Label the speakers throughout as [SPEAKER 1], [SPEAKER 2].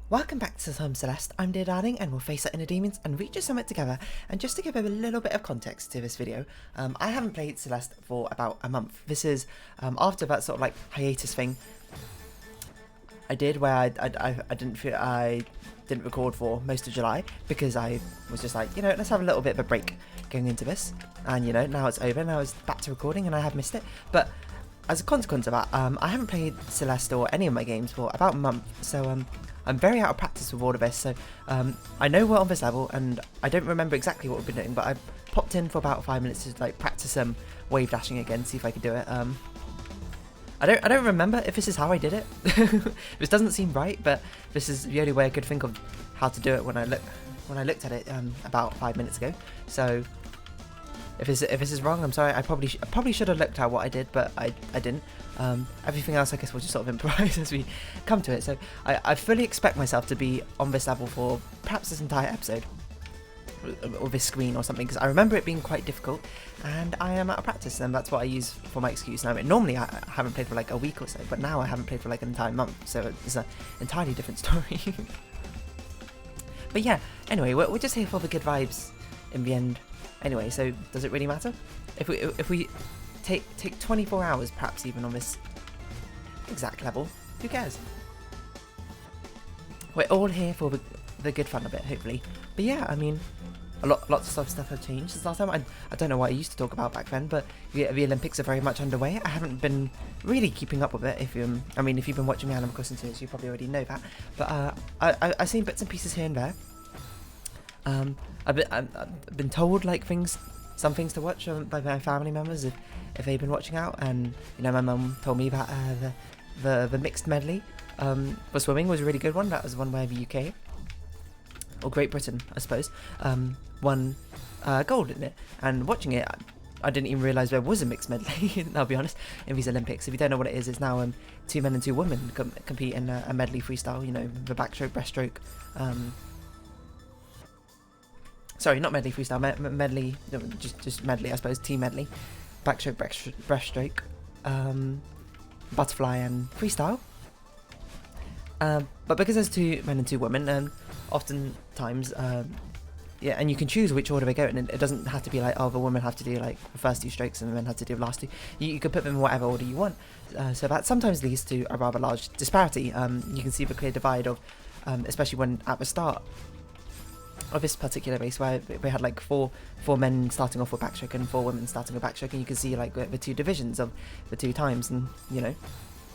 [SPEAKER 1] Welcome back to Mount Celeste. I'm Dear Darling, and we'll face our inner demons and reach a summit together. And just to give a little bit of context to this video, I haven't played Celeste for about a month. This is after that sort of like hiatus thing I did, where I didn't record for most of July because I was just like, let's have a little bit of a break going into this. And now it's over. Now it's back to recording, and I have missed it. But as a consequence of that, I haven't played Celeste or any of my games for about a month. So I'm very out of practice with all of this, so I know we're on this level, and I don't remember exactly what we've been doing, but I popped in for about 5 minutes to like practice some wave dashing again, see if I could do it. I don't remember if this is how I did it. This doesn't seem right, but this is the only way I could think of how to do it when I looked at it about 5 minutes ago. So if this is wrong, I'm sorry. I probably should have looked at what I did, but I didn't. Everything else, I guess, we'll just sort of improvise as we come to it. So I fully expect myself to be on this level for perhaps this entire episode, or this screen or something, because I remember it being quite difficult, and I am out of practice, and that's what I use for my excuse now. Normally I haven't played for like a week or so, but now I haven't played for like an entire month, so it's an entirely different story. But yeah, anyway, we're just here for the good vibes in the end. Anyway, so does it really matter? If we take 24 hours, perhaps even on this exact level, who cares? We're all here for the good fun of it, hopefully. But yeah, I mean, lots of stuff have changed since last time. I don't know what I used to talk about back then, but the Olympics are very much underway. I haven't been really keeping up with it. If you've been watching me Animal Crossing series, you probably already know that. But I've seen bits and pieces here and there. I've been told like some things to watch by my family members if they've been watching out, and my mum told me that the mixed medley for swimming was a really good one. That was one where the UK or Great Britain, I suppose, won gold in it. And watching it, I didn't even realise there was a mixed medley. I'll be honest, in these Olympics. If you don't know what it is, it's now 2 men and 2 women compete in a medley freestyle. The backstroke, breaststroke. Sorry, not medley freestyle, medley, just medley, I suppose, team medley, backstroke, breaststroke, butterfly and freestyle. But because there's 2 men and 2 women, oftentimes, and you can choose which order they go in, and it doesn't have to be like, oh, the women have to do like the first 2 strokes and the men have to do the last 2. You can put them in whatever order you want. So that sometimes leads to a rather large disparity. You can see the clear divide of, especially when at the start of this particular race, where we had like four men starting off with backstroke and 4 women starting with backstroke, and you can see like the 2 divisions of the 2 times, and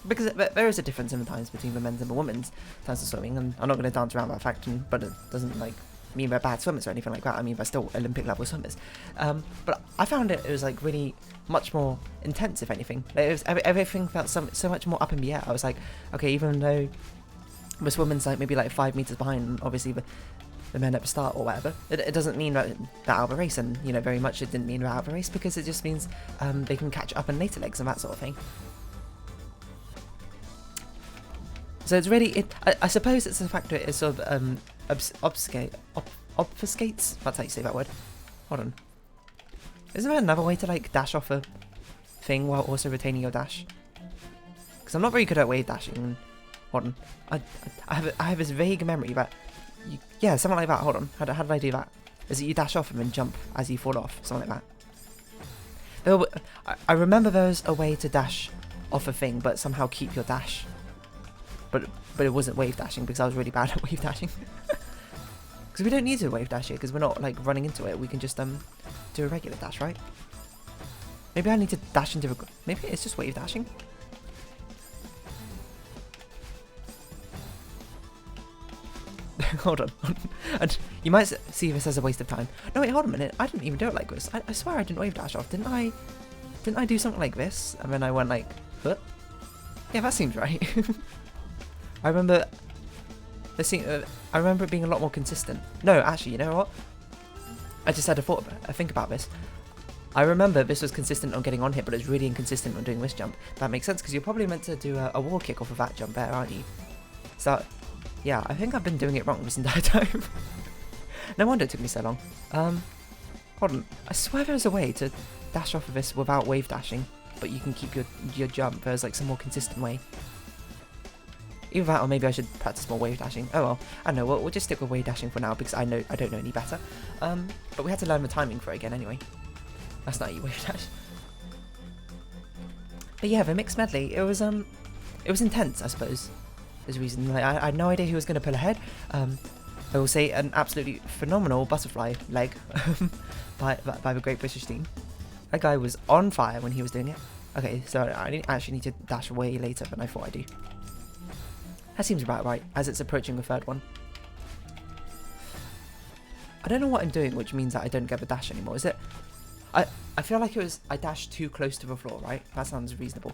[SPEAKER 1] because there is a difference in the times between the men's and the women's times of swimming, and I'm not going to dance around that fact, but it doesn't like mean they're bad swimmers or anything like that. I mean, they're still Olympic level swimmers. But I found it was like really much more intense, if anything. Everything felt so much more up in the air. I was like, okay, even though this woman's like maybe like 5 meters behind, obviously the men at the start or whatever, it doesn't mean that they're out of the race, and very much it didn't mean they're out of the race, because it just means they can catch up in later legs and that sort of thing. So it's really, I suppose it's the fact that it sort of obfuscates, that's how you say that word. Hold on. Isn't there another way to like dash off a thing while also retaining your dash? Because I'm not very good at wave dashing. And, hold on. I have this vague memory that yeah, something like that. Hold on. How did I do that? Is it you dash off and then jump as you fall off? Something like that. I remember there was a way to dash off a thing, but somehow keep your dash. But it wasn't wave dashing, because I was really bad at wave dashing. Because we don't need to wave dash here, because we're not like running into it. We can just do a regular dash, right? Maybe I need to dash into maybe it's just wave dashing. Hold on. And you might see this as a waste of time. No, wait, hold on a minute. I didn't even do it like this. I swear I didn't wave dash off. Didn't I do something like this? And then I went like, huh? Yeah, that seems right. I remember it being a lot more consistent. No, actually, you know what? I just had a think about this. I remember this was consistent on getting on here, but it's really inconsistent on doing this jump. That makes sense, because you're probably meant to do a wall kick off of that jump there, aren't you? So yeah, I think I've been doing it wrong this entire time. No wonder it took me so long. Hold on. I swear there's a way to dash off of this without wave dashing, but you can keep your jump. There's like some more consistent way. Either that or maybe I should practice more wave dashing. Oh well, I don't know, we'll just stick with wave dashing for now because I don't know any better. But we had to learn the timing for it again anyway. That's not you wave dash. But yeah, the mixed medley, it was intense, I suppose. There's a reason. Like, I had no idea who was going to pull ahead. I will say an absolutely phenomenal butterfly leg by the Great British team. That guy was on fire when he was doing it. Okay, so I actually need to dash way later than I thought I'd do. That seems about right, as it's approaching the third one. I don't know what I'm doing, which means that I don't get the dash anymore. Is it? I feel like it was I dashed too close to the floor, right? That sounds reasonable.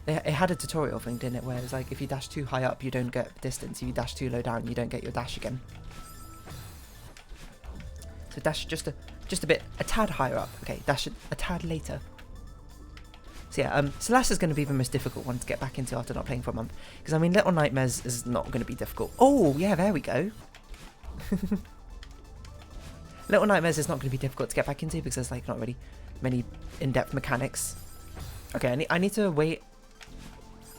[SPEAKER 1] It had a tutorial thing, didn't it, where it was like if you dash too high up, you don't get distance. If you dash too low down, you don't get your dash again. So dash just a bit, a tad higher up. Okay, dash a tad later. So yeah, Celeste is going to be the most difficult one to get back into after not playing for a month. Because I mean, Little Nightmares is not going to be difficult. Oh yeah, there we go. Little Nightmares is not going to be difficult to get back into because there's like not really many in-depth mechanics. Okay, I need to wait.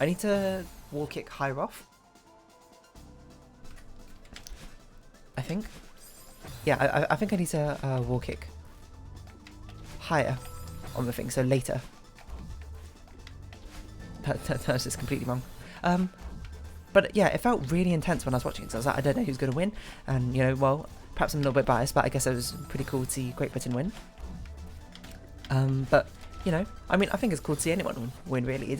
[SPEAKER 1] I need to wall kick higher off. I think. Yeah, I think I need to wall kick higher on the thing, so later. That's just completely wrong. But yeah, it felt really intense when I was watching it. So I was like, I don't know who's going to win, and you know, well, perhaps I'm a little bit biased, but I guess it was pretty cool to see Great Britain win. But you know, I mean, I think it's cool to see anyone win. Really,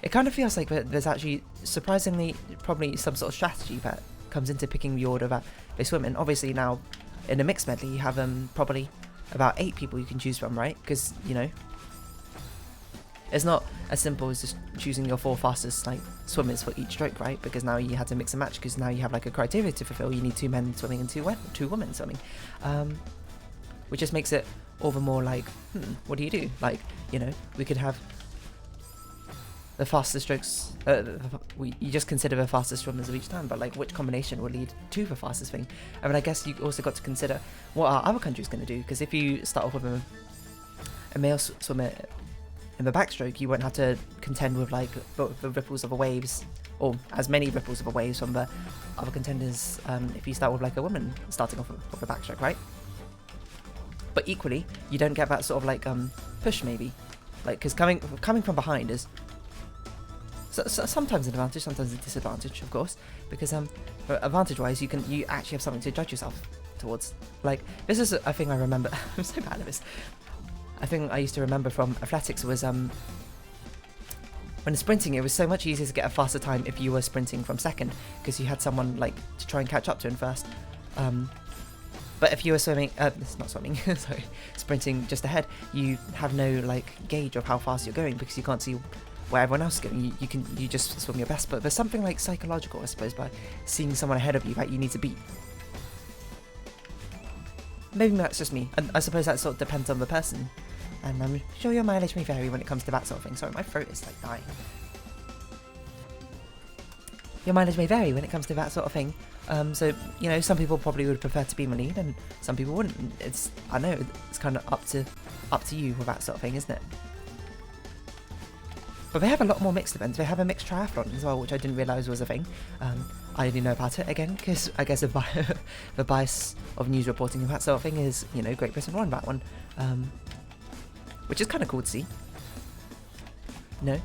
[SPEAKER 1] it kind of feels like there's actually surprisingly probably some sort of strategy that comes into picking the order that they swim in. Obviously now in a mixed medley you have probably about 8 people you can choose from, right? Because you know, it's not as simple as just choosing your 4 fastest like swimmers for each stroke, right? Because now you had to mix and match because now you have like a criteria to fulfill. You need 2 men swimming and 2 women swimming, which just makes it all the more like, what do you do? Like, you know, we could have the fastest strokes, you just consider the fastest swimmers of each time, but like which combination will lead to the fastest thing? I mean, I guess you also got to consider what are other countries going to do, because if you start off with a male swimmer in the backstroke, you won't have to contend with like the ripples of the waves, or as many ripples of the waves from the other contenders if you start with like a woman starting off with the backstroke, right? But equally, you don't get that sort of like push maybe, like because coming from behind is sometimes an advantage, sometimes a disadvantage, of course, because advantage-wise, you actually have something to judge yourself towards. Like this is a thing I remember. I'm so bad at this. A thing I used to remember from athletics was when sprinting, it was so much easier to get a faster time if you were sprinting from second, because you had someone like to try and catch up to in first. But if you were swimming, it's not swimming, sorry, sprinting just ahead, you have no like gauge of how fast you're going because you can't see where everyone else is going. You just swim your best, but there's something like psychological, I suppose, by seeing someone ahead of you that you need to beat. Maybe that's just me, and I suppose that sort of depends on the person, and I'm sure your mileage may vary when it comes to that sort of thing. Sorry, my throat is like dying. Your mileage may vary when it comes to that sort of thing. So, you know, some people probably would prefer to be in the lead, and some people wouldn't. I know, it's kind of up to you with that sort of thing, isn't it? But they have a lot more mixed events. They have a mixed triathlon as well, which I didn't realise was a thing. I didn't know about it again, because I guess the bias of news reporting of that sort of thing is, you know, Great Britain won that one. Which is kind of cool to see. No?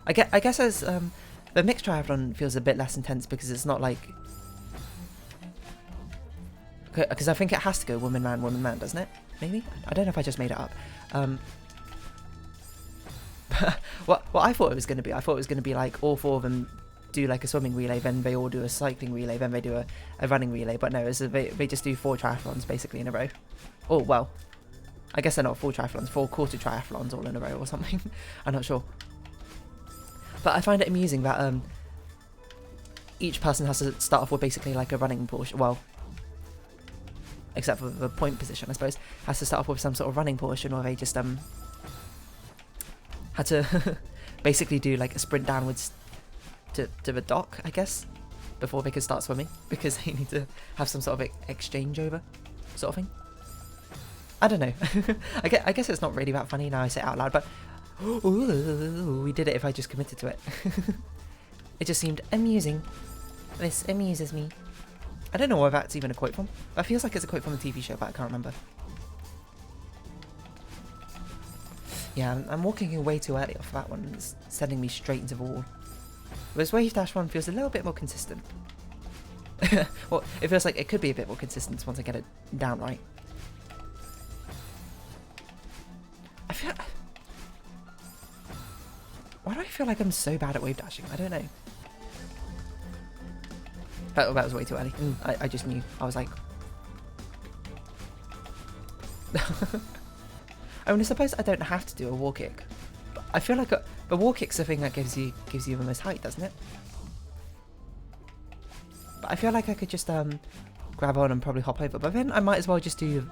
[SPEAKER 1] I guess as the mixed triathlon feels a bit less intense because it's not like, because I think it has to go woman man, doesn't it? Maybe? I don't know if I just made it up. What I thought it was going to be, I thought it was going to be like all 4 of them do like a swimming relay, then they all do a cycling relay, then they do a running relay. But no, they just do 4 triathlons basically in a row. Oh well, I guess they're not 4 triathlons, 4 quarter triathlons all in a row or something. I'm not sure. But I find it amusing that each person has to start off with basically like a running portion. Well, except for the point position, I suppose, has to start off with some sort of running portion, or they just had to basically do like a sprint downwards to the dock, I guess, before they could start swimming, because they need to have some sort of exchange over sort of thing. I don't know. I guess it's not really that funny now I say it out loud, but Ooh, we did it if I just committed to it. It just seemed amusing. This amuses me. I don't know whether that's even a quote from. That feels like it's a quote from a TV show, but I can't remember. Yeah, I'm walking way too early off that one. It's sending me straight into the wall. Whereas Wave Dash one feels a little bit more consistent. Well, it feels like it could be a bit more consistent once I get it down right. I feel... Why do I feel like I'm so bad at wave dashing? I don't know. That was way too early. I just knew. I was like... I mean, I suppose I don't have to do a wall kick. But I feel like the wall kick's the thing that gives you the most height, doesn't it? But I feel like I could just grab on and probably hop over. But then I might as well just do...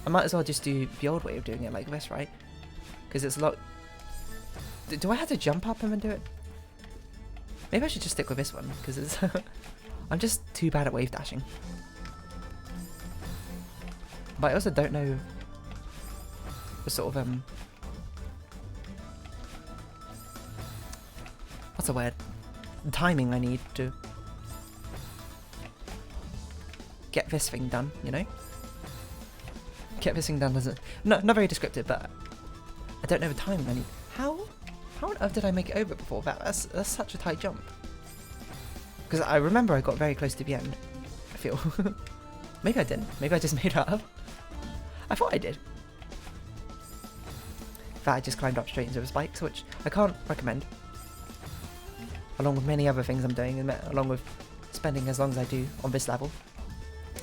[SPEAKER 1] I might as well just do the old way of doing it like this, right? Because it's a lot... Do I have to jump up and then do it? Maybe I should just stick with this one, because it's... I'm just too bad at wave dashing. But I also don't know the sort of, what's the word? The timing I need to get this thing done, you know? Get this thing done doesn't... Not very descriptive, but I don't know the timing I need. How on earth did I make it over before that? That's such a tight jump. Because I remember I got very close to the end, I feel. Maybe I didn't. Maybe I just made that up. I thought I did. That I just climbed up straight into the spikes, which I can't recommend. Along with many other things I'm doing, and along with spending as long as I do on this level.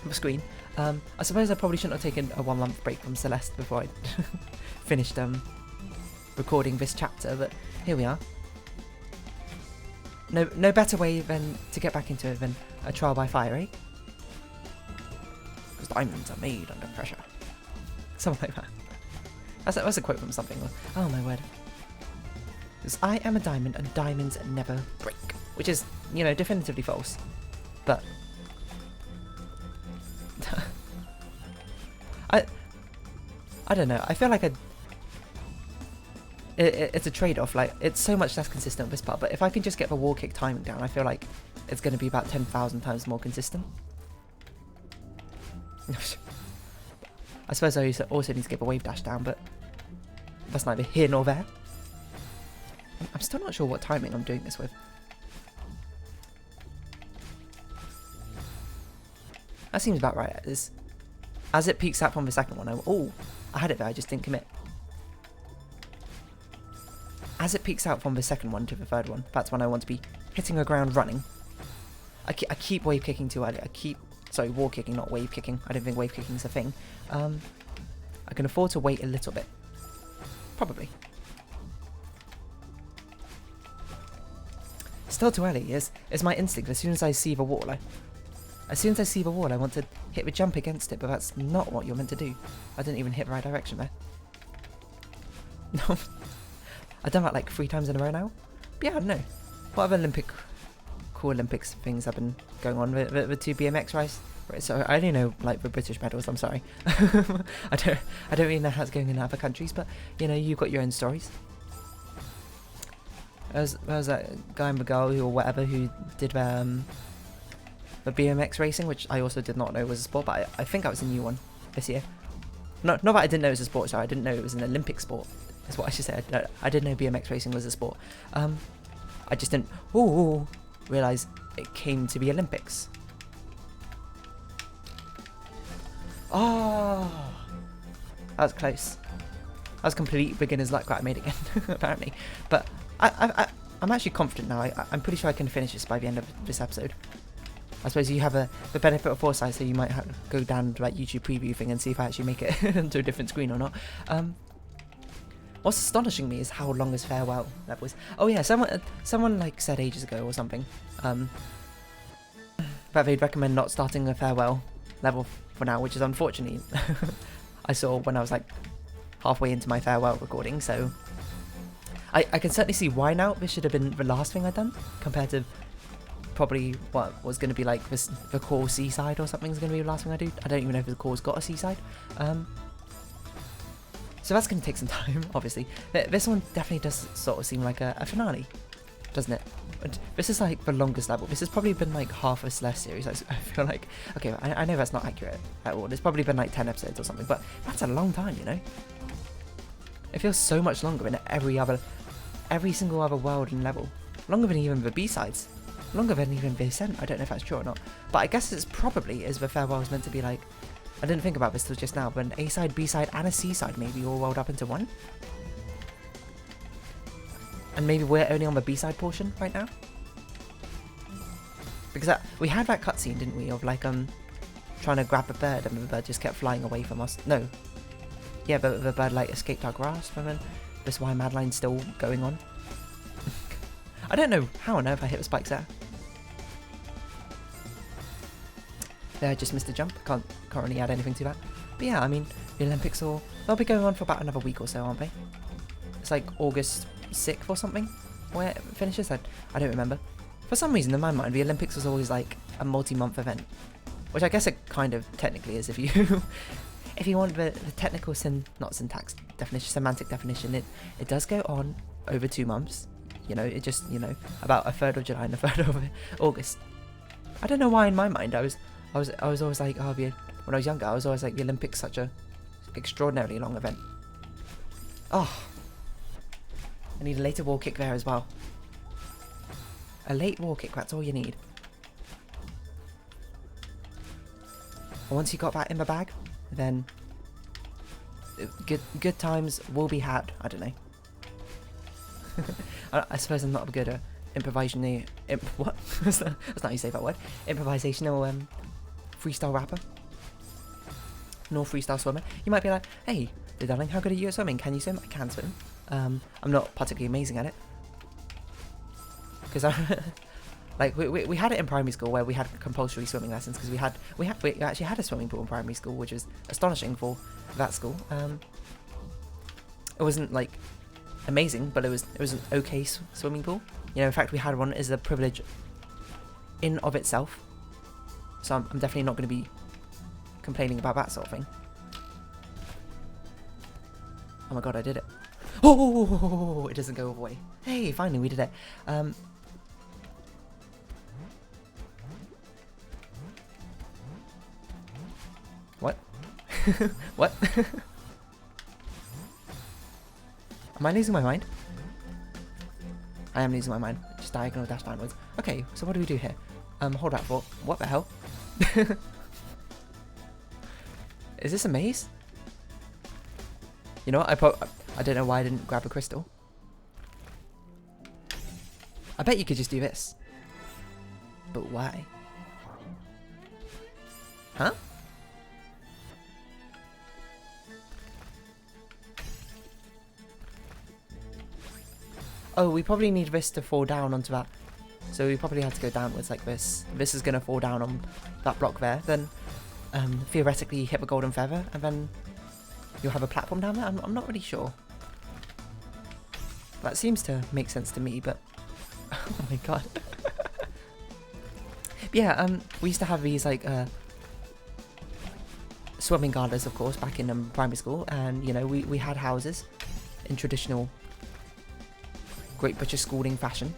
[SPEAKER 1] The screen. I suppose I probably shouldn't have taken a 1 month break from Celeste before I finished recording this chapter, but here we are. No better way than to get back into it than a trial by fire, eh? Because diamonds are made under pressure. Something like that. That's a quote from something. Oh my word. Because I am a diamond and diamonds never break. Which is, you know, definitively false. But... I don't know. I feel like it's a trade-off. Like, it's so much less consistent with this part, but if I can just get the wall kick timing down, I feel like it's going to be about 10,000 times more consistent. I suppose I also need to get the wave dash down, but that's neither here nor there. I'm still not sure what timing I'm doing this with. That seems about right. As it peaks up on the second one, oh, I had it there, I just didn't commit. As it peaks out from the second one to the third one, that's when I want to be hitting the ground running. I keep wave kicking too early. Sorry, wall kicking, not wave kicking. I don't think wave kicking is a thing. I can afford to wait a little bit. Probably. Still too early. Is my instinct. As soon as I see the wall, I want to hit the jump against it, but that's not what you're meant to do. I didn't even hit the right direction there. No. I've done that like 3 times in a row now. But yeah, I don't know. What other cool Olympics things have been going on? The 2 BMX race. So I only know like the British medals. I'm sorry. I don't really know how it's going in other countries, but you know, you've got your own stories. There was that guy and the girl or whatever who did the BMX racing, which I also did not know was a sport, but I think that was a new one this year. Not that I didn't know it was a sport, sorry, I didn't know it was an Olympic sport. That's what I should say. I didn't know BMX racing was a sport. I just didn't realise it came to the Olympics. Oh, that was close. That was complete beginner's luck that I made again, apparently. But I'm actually confident now. I'm pretty sure I can finish this by the end of this episode. I suppose you have the benefit of foresight, so you might go down to that YouTube preview thing and see if I actually make it into a different screen or not. What's astonishing me is how long this farewell level is. Oh yeah, someone like said ages ago or something that they'd recommend not starting a farewell level for now, which is unfortunately I saw when I was like halfway into my farewell recording, so I can certainly see why now this should have been the last thing I'd done, compared to probably what was going to be like the core seaside or something is going to be the last thing I do. I don't even know if the core's got a seaside. So that's going to take some time, obviously. This one definitely does sort of seem like a finale, doesn't it? This is like the longest level. This has probably been like half a Celeste series. I feel like, okay, I know that's not accurate at all. It's probably been like 10 episodes or something, but that's a long time, you know? It feels so much longer in every single other world and level. Longer than even the B-sides. Longer than even the Ascent. I don't know if that's true or not. But I guess it's probably, as the farewell was meant to be like, I didn't think about this till just now, but an A-side, B-side, and a C-side maybe all rolled up into one. And maybe we're only on the B-side portion right now. Because we had that cutscene, didn't we, of like trying to grab a bird and the bird just kept flying away from us. No. Yeah, but the bird like escaped our grasp and then that's why Madeline's still going on. I don't know how on earth I hit the spikes there. There, I just missed a jump. Can't really add anything to that. But yeah, I mean, the Olympics they'll be going on for about another week or so, aren't they? It's like August 6th or something where it finishes. I don't remember. For some reason, in my mind, the Olympics was always like a multi-month event, which I guess it kind of technically is if you if you want the technical semantic definition. It does go on over 2 months. You know, it just, you know, about a third of July and a third of August. I don't know why in my mind I was always like, oh, when I was younger, I was always like, the Olympics such a extraordinarily long event. Oh, I need a later wall kick there as well. A late wall kick, that's all you need. And once you got that in the bag, then good times will be had. I don't know. I suppose I'm not good at improvisation. What? That's not how you say that word. Improvisational freestyle rapper. Nor freestyle swimmer. You might be like, hey, darling, how good are you at swimming? Can you swim? I can swim. I'm not particularly amazing at it. Because like we had it in primary school where we had compulsory swimming lessons because we actually had a swimming pool in primary school, which was astonishing for that school. It wasn't like amazing, but it was an okay swimming pool. You know, in fact, we had one as a privilege in of itself. So I'm definitely not going to be complaining about that sort of thing. Oh my god, I did it. Oh, it doesn't go all the way. Hey, finally we did it. What? What? Am I losing my mind? I am losing my mind. Just diagonal dash downwards. Okay, so what do we do here? Hold that thought. What the hell? Is this a maze? You know what? I don't know why I didn't grab a crystal. I bet you could just do this. But why? Huh? Oh, we probably need this to fall down onto that. So we probably have to go downwards like this. This is going to fall down on that block there. Then theoretically hit the golden feather and then you'll have a platform down there. I'm not really sure. That seems to make sense to me, but oh my god. Yeah, we used to have these like swimming galas, of course, back in primary school, and you know we had houses in traditional Great British schooling fashion.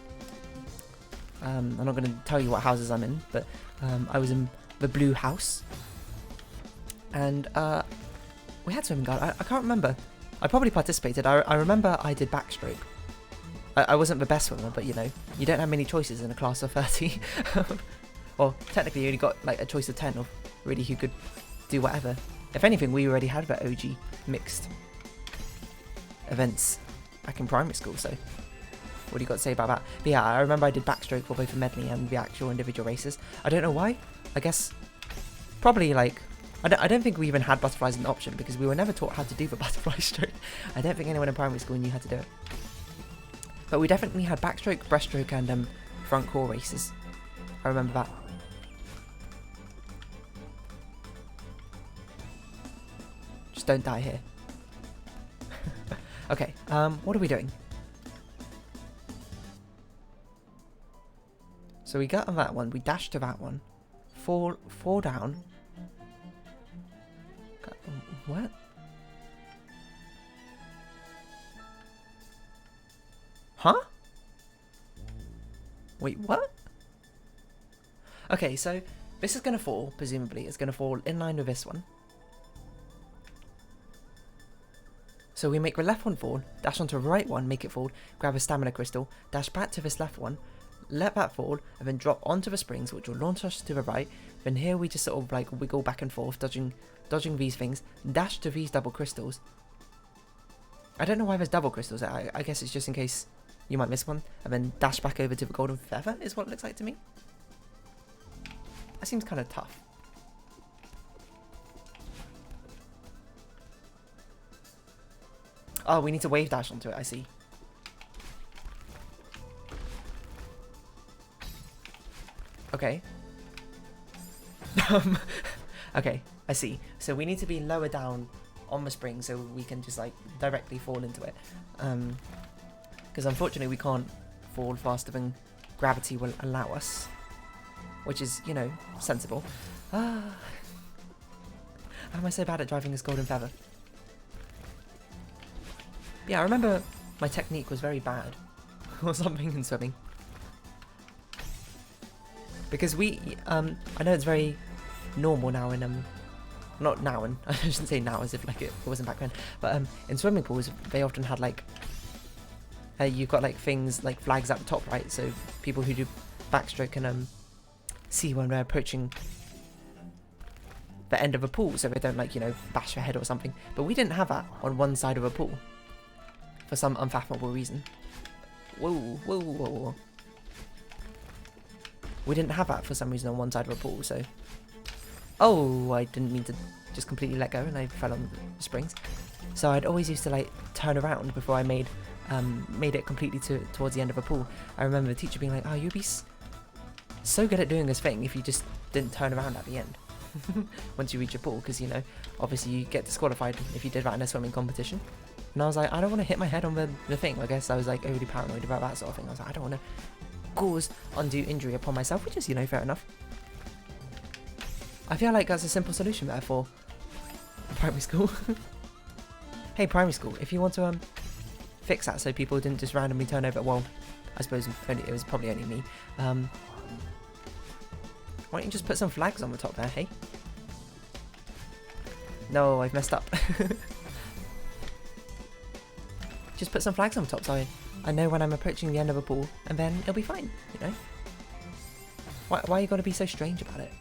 [SPEAKER 1] I'm not going to tell you what houses I'm in, but I was in the blue house, and we had swimming gala. I can't remember. I probably participated. I remember I did backstroke. I wasn't the best swimmer, but you know, you don't have many choices in a class of 30. Well, technically you only got like a choice of 10 of really who could do whatever. If anything, we already had the OG mixed events back in primary school, so what do you got to say about that? But yeah, I remember I did backstroke for both the medley and the actual individual races. I don't know why. I guess probably like I don't think we even had butterflies as an option because we were never taught how to do the butterfly stroke. I don't think anyone in primary school knew how to do it. But we definitely had backstroke, breaststroke, and front core races. I remember that. Just don't die here. Okay, what are we doing? So we got on that one, we dashed to that one. Fall down. What? Huh? Wait, what? Okay, so this is going to fall, presumably. It's going to fall in line with this one. So we make the left one fall, dash onto the right one, make it fall, grab a stamina crystal, dash back to this left one, let that fall, and then drop onto the springs, which will launch us to the right. Then here we just sort of like wiggle back and forth, dodging these things, dash to these double crystals. I don't know why there's double crystals. I guess it's just in case you might miss one, and then dash back over to the golden feather is what it looks like to me. That seems kind of tough. Oh, we need to wave dash onto it, I see. Okay. Okay, I see. So we need to be lower down on the spring so we can just like directly fall into it. Because unfortunately we can't fall faster than gravity will allow us. Which is, you know, sensible. How am I so bad at driving this golden feather? Yeah, I remember my technique was very bad. Or something in swimming. Because we, I know it's very normal now in, not now, and I shouldn't say now as if like it wasn't back then, but in swimming pools, they often had like, you've got like things like flags at the top, right? So people who do backstroke can see when they're approaching the end of a pool, so they don't like, you know, bash their head or something. But we didn't have that on one side of a pool for some unfathomable reason. Whoa, whoa, whoa, whoa. We didn't have that for some reason on one side of a pool, so... Oh, I didn't mean to just completely let go and I fell on the springs. So I'd always used to like turn around before I made it completely towards the end of a pool. I remember the teacher being like, oh, you'd be so good at doing this thing if you just didn't turn around at the end. Once you reach a pool, because, you know, obviously you get disqualified if you did that in a swimming competition. And I was like, I don't want to hit my head on the thing. I guess I was like overly paranoid about that sort of thing. I was like, I don't want to cause undue injury upon myself, which is, you know, fair enough. I feel like that's a simple solution there for primary school. Hey, primary school, if you want to fix that so people didn't just randomly turn over, well, I suppose it was probably only me. Why don't you just put some flags on the top there, hey? No, I've messed up. Just put some flags on top so I know when I'm approaching the end of a pool, and then it'll be fine, you know? Why you gotta be so strange about it?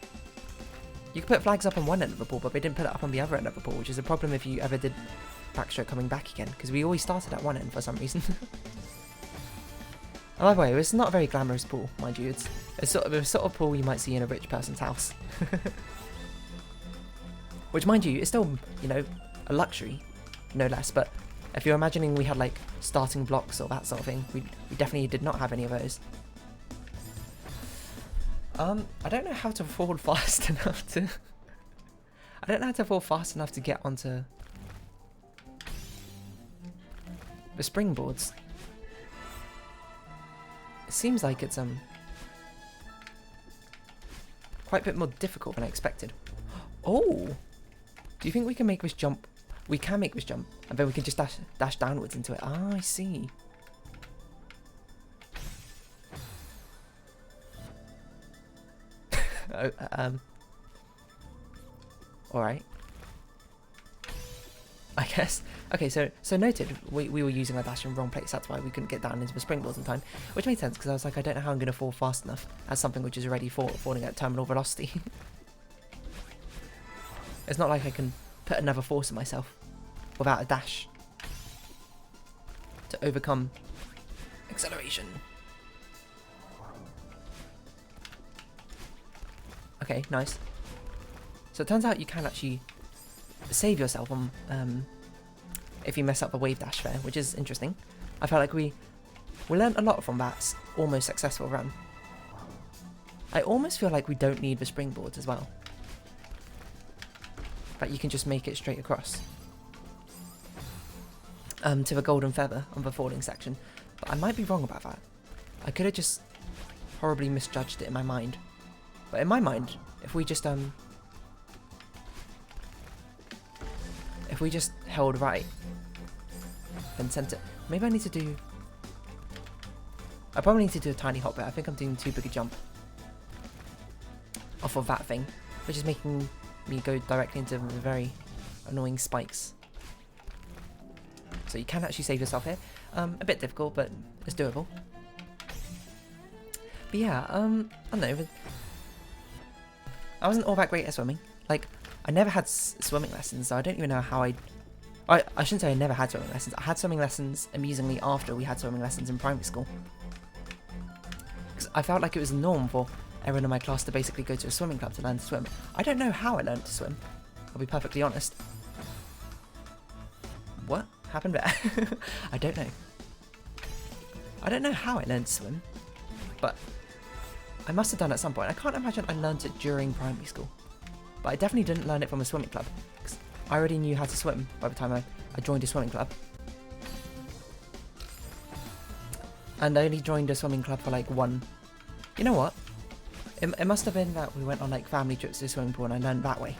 [SPEAKER 1] You could put flags up on one end of the pool, but they didn't put it up on the other end of the pool, which is a problem if you ever did backstroke coming back again, because we always started at one end for some reason. And by the way, it's not a very glamorous pool, mind you. It's a sort of pool you might see in a rich person's house. Which, mind you, is still, you know, a luxury, no less, but if you're imagining we had, like, starting blocks or that sort of thing, we definitely did not have any of those. I don't know how to fall fast enough to... I don't know how to fall fast enough to get onto the springboards. It seems like it's quite a bit more difficult than I expected. Oh! Do you think we can make this jump? We can make this jump, and then we can just dash downwards into it. Ah, I see. Alright. I guess. Okay, so noted. We were using our dash in the wrong place. That's why we couldn't get down into the springboards in time. Which made sense, because I was like, I don't know how I'm going to fall fast enough as something which is already falling at terminal velocity. It's not like I can put another force on myself without a dash to overcome acceleration. Okay, nice. So it turns out you can actually save yourself on if you mess up the wave dash there, which is interesting. I felt like we learned a lot from that almost successful run. I almost feel like we don't need the springboards as well. That you can just make it straight across to the golden feather on the falling section. But I might be wrong about that. I could have just horribly misjudged it in my mind. But in my mind, if we just held right and sent it, maybe I need to do I probably need to do a tiny hop, but I think I'm doing too big a jump off of that thing, which is making me go directly into the very annoying spikes. So you can actually save yourself here. A bit difficult, but it's doable. But yeah, I don't know. I wasn't all that great at swimming. Like, I never had swimming lessons, so I don't even know how I shouldn't say I never had swimming lessons. I had swimming lessons, amusingly, after we had swimming lessons in primary school. Because I felt like it was the norm for everyone in my class to basically go to a swimming club to learn to swim. I don't know how I learned to swim. I'll be perfectly honest. What happened there? I don't know. I don't know how I learned to swim, but I must have done it at some point. I can't imagine I learned it during primary school, but I definitely didn't learn it from a swimming club, because I already knew how to swim by the time I joined a swimming club. And I only joined a swimming club for like one. You know what? It must have been that we went on like family trips to the swimming pool and I learned that way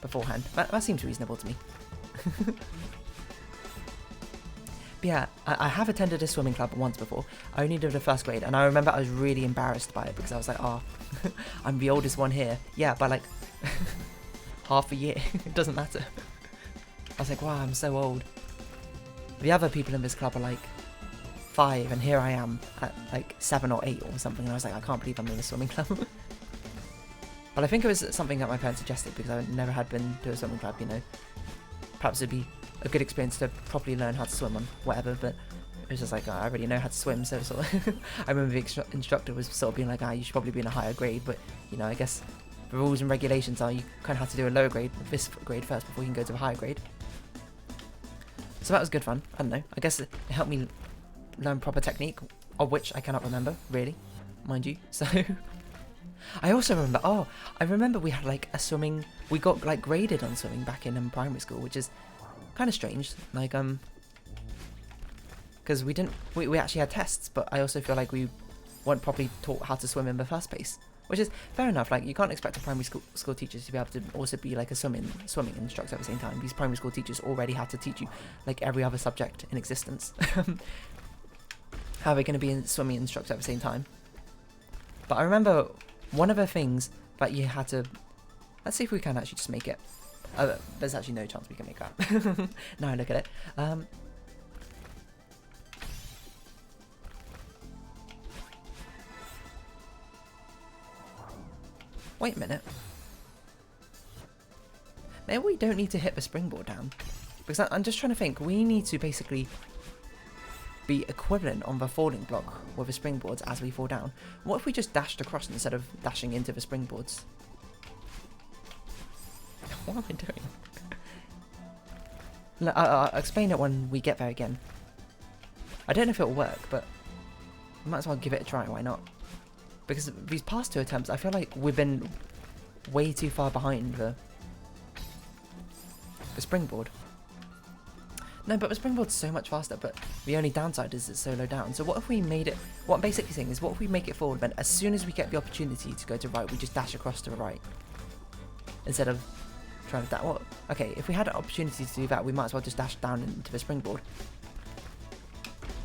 [SPEAKER 1] beforehand. That seems reasonable to me. But yeah, I have attended a swimming club once before. I only did the first grade, and I remember I was really embarrassed by it because I was like, oh, I'm the oldest one here. Yeah, by like half a year. It doesn't matter. I was like, wow, I'm so old. The other people in this club are like 5, and here I am at like 7 or 8 or something, and I was like, I can't believe I'm in a swimming club. But I think it was something that my parents suggested because I never had been to a swimming club, you know. Perhaps it'd be a good experience to properly learn how to swim on whatever, but it was just like, oh, I already know how to swim, so sort of I remember the instructor was sort of being like, you should probably be in a higher grade, but, you know, I guess the rules and regulations are you kind of have to do a lower grade, this grade first before you can go to a higher grade. So that was good fun. I don't know, I guess it helped me learn proper technique, of which I cannot remember, really, mind you, so... I also remember, I remember we had like a swimming, we got like graded on swimming back in primary school, which is kind of strange, like, because we actually had tests, but I also feel like we weren't properly taught how to swim in the first place, which is fair enough. Like, you can't expect a primary school teachers to be able to also be like a swimming instructor at the same time. These primary school teachers already have to teach you like every other subject in existence. How are they going to be a swimming instructor at the same time? But I remember one of the things that you had to, let's see if we can actually just make it. There's actually no chance we can make that. Now I look at it. Wait a minute. Maybe we don't need to hit the springboard down. Because I'm just trying to think. We need to basically be equivalent on the falling block with the springboards as we fall down. What if we just dashed across instead of dashing into the springboards? What am I doing? No, I'll explain it when we get there again. I don't know if it'll work, but I might as well give it a try, why not? Because these past 2 attempts, I feel like we've been way too far behind the springboard. No, but the springboard's so much faster, but the only downside is it's so low down. So what if we made it, what I'm basically saying is, what if we make it forward, then as soon as we get the opportunity to go to right, we just dash across to the right. Instead of trying to dash, well, okay, if we had an opportunity to do that, we might as well just dash down into the springboard.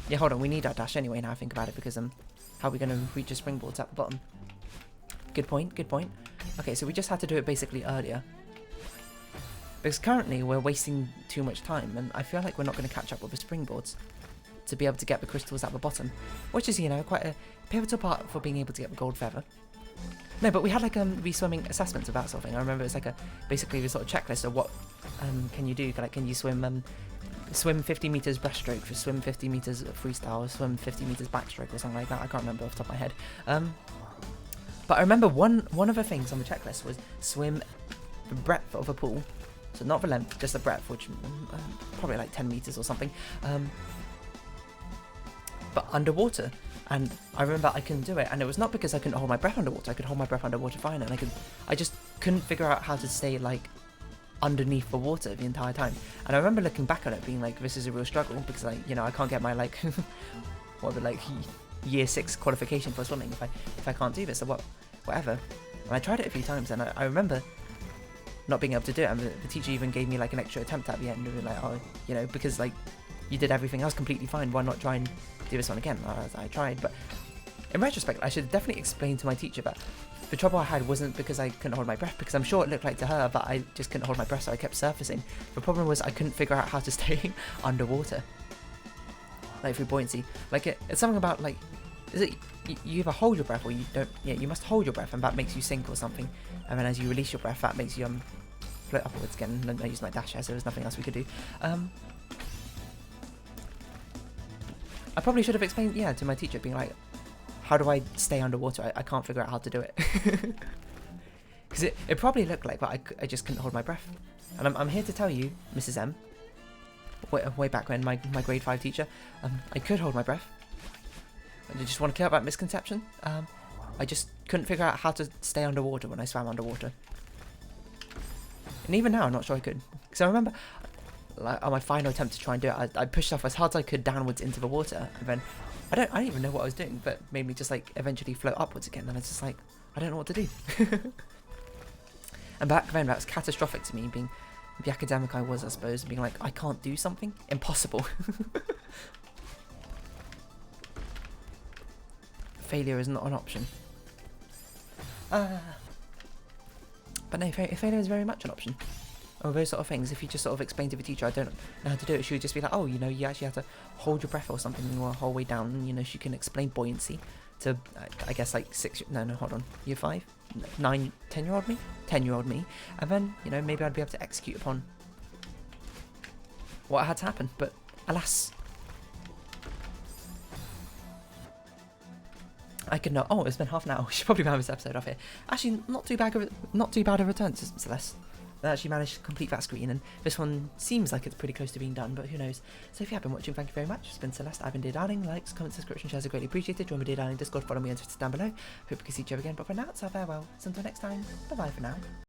[SPEAKER 1] Yeah, hold on, we need our dash anyway now I think about it, because how are we going to reach the springboards at the bottom? Good point, good point. Okay, so we just had to do it basically earlier. Because currently we're wasting too much time, and I feel like we're not going to catch up with the springboards to be able to get the crystals at the bottom, which is, you know, quite a pivotal part for being able to get the gold feather. No, but we had like these swimming assessments of that sort of thing. I remember it's like basically the sort of checklist of what can you do. Like, can you swim 50 meters breaststroke, or swim 50 meters freestyle, or swim 50 meters backstroke, or something like that. I can't remember off the top of my head. But I remember one of the things on the checklist was swim the breadth of a pool. So not the length, just the breadth, which probably like 10 meters or something. But underwater. And I remember I couldn't do it, and it was not because I couldn't hold my breath underwater. I could hold my breath underwater fine, and I just couldn't figure out how to stay like underneath the water the entire time. And I remember looking back on it being like, this is a real struggle, because I can't get my like year 6 qualification for swimming if I can't do this, or whatever. And I tried it a few times, and I remember not being able to do it, and the teacher even gave me like an extra attempt at the end, and like, oh, because like you did everything else completely fine. Why not try and do this one again? I tried, but in retrospect, I should definitely explain to my teacher that the trouble I had wasn't because I couldn't hold my breath, because I'm sure it looked like to her that I just couldn't hold my breath, so I kept surfacing. The problem was I couldn't figure out how to stay underwater, like through buoyancy. Like it's something about like, is it you either hold your breath or you don't? Yeah, you must hold your breath, and that makes you sink or something. And then as you release your breath, that makes you float upwards again. And I used my dash here, so there's nothing else we could do. I probably should have explained, yeah, to my teacher, being like, how do I stay underwater? I can't figure out how to do it. Because it probably looked like that. I just couldn't hold my breath. And I'm here to tell you, Mrs. M, way back when, my grade 5 teacher, I could hold my breath. I just want to clear up that misconception. I just couldn't figure out how to stay underwater when I swam underwater. And even now, I'm not sure I could. Because I remember, like, on my final attempt to try and do it, I pushed off as hard as I could downwards into the water, and then I don't even know what I was doing, but made me just like eventually float upwards again. And it's just like, I don't know what to do. And back then, that was catastrophic to me, being the academic I was, I suppose, being like, I can't do something, impossible. Failure is not an option. But no, failure is very much an option. Or those sort of things. If you just sort of explain to the teacher, I don't know how to do it, she would just be like, oh, you know, you actually have to hold your breath or something the whole way down. And, you know, she can explain buoyancy to, I guess, like year 5? 9, 10-year-old me? 10-year-old me. And then, you know, maybe I'd be able to execute upon what had to happen. But alas, I could not. Oh, it's been half an hour. We should probably round this episode off here. Actually, not too bad a return to Celeste. I actually managed to complete that screen, and this one seems like it's pretty close to being done, but who knows. So if you have been watching, thank you very much. It's been Celeste. I've been Dear Darling. Likes, comments, subscription, shares are greatly appreciated. Join my Dear Darling Discord, follow me on Twitter down below. Hope we can see each other again, but for now, it's our farewell. So until next time, bye bye for now.